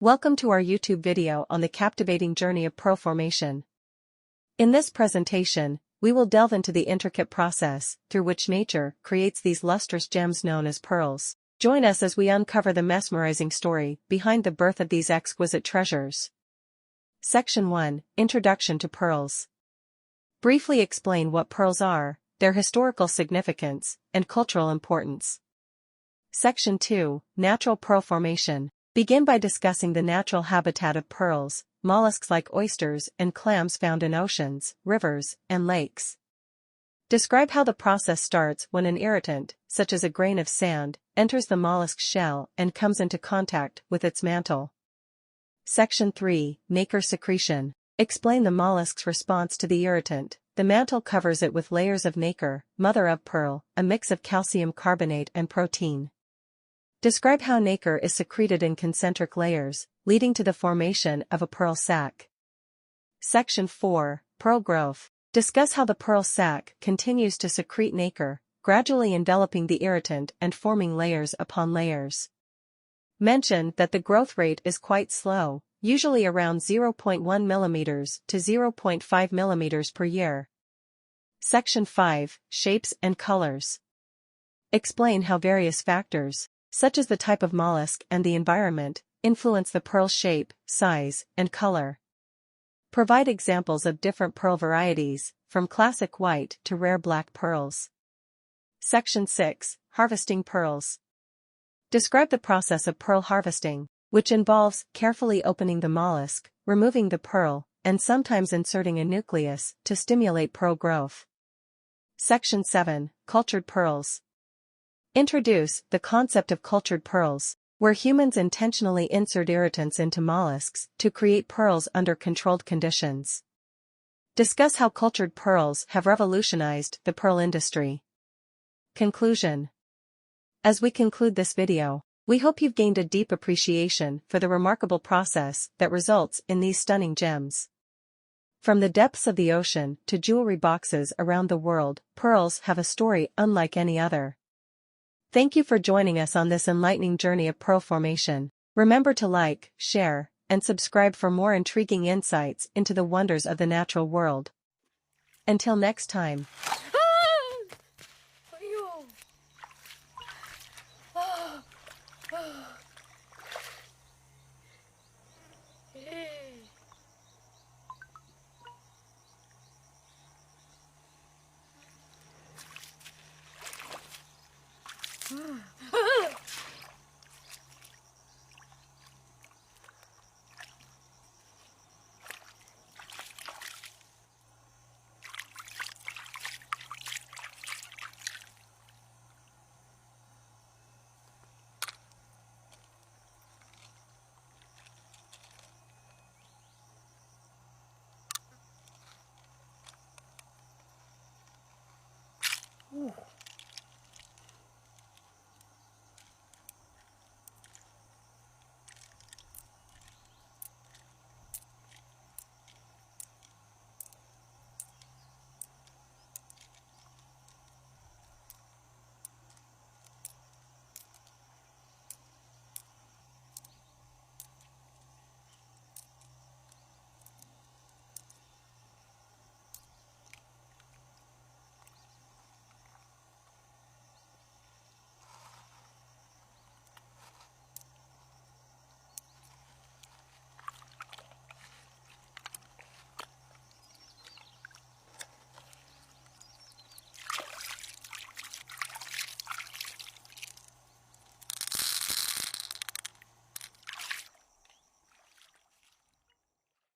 Welcome to our YouTube video on the captivating journey of pearl formation. In this presentation, we will delve into the intricate process through which nature creates these lustrous gems known as pearls. Join us as we uncover the mesmerizing story behind the birth of these exquisite treasures. Section 1: Introduction to Pearls. Briefly explain what pearls are, their historical significance, and cultural importance. Section 2: Natural pearl formation. Begin by discussing the natural habitat of pearls, mollusks like oysters and clams found in oceans, rivers, and lakes. Describe how the process starts when an irritant, such as a grain of sand, enters the mollusk's shell and comes into contact with its mantle. Section 3: Nacre secretion. Explain the mollusk's response to the irritant. The mantle covers it with layers of nacre, mother of pearl, a mix of calcium carbonate and protein. Describe how nacre is secreted in concentric layers, leading to the formation of a pearl sac. Section 4: Pearl growth. Discuss how the pearl sac continues to secrete nacre, gradually enveloping the irritant and forming layers upon layers. Mention that the growth rate is quite slow, usually around 0.1 mm to 0.5 mm per year. Section 5: Shapes and colors. Explain how various factors, such as the type of mollusk and the environment, influence the pearl's shape, size, and color. Provide examples of different pearl varieties, from classic white to rare black pearls. Section 6: Harvesting pearls. Describe the process of pearl harvesting, which involves carefully opening the mollusk, removing the pearl, and sometimes inserting a nucleus to stimulate pearl growth. Section 7: Cultured pearls. Introduce the concept of cultured pearls, where humans intentionally insert irritants into mollusks to create pearls under controlled conditions. Discuss how cultured pearls have revolutionized the pearl industry. Conclusion. As we conclude this video, we hope you've gained a deep appreciation for the remarkable process that results in these stunning gems. From the depths of the ocean to jewelry boxes around the world, pearls have a story unlike any other. Thank you for joining us on this enlightening journey of pearl formation. Remember to like, share, and subscribe for more intriguing insights into the wonders of the natural world. Until next time.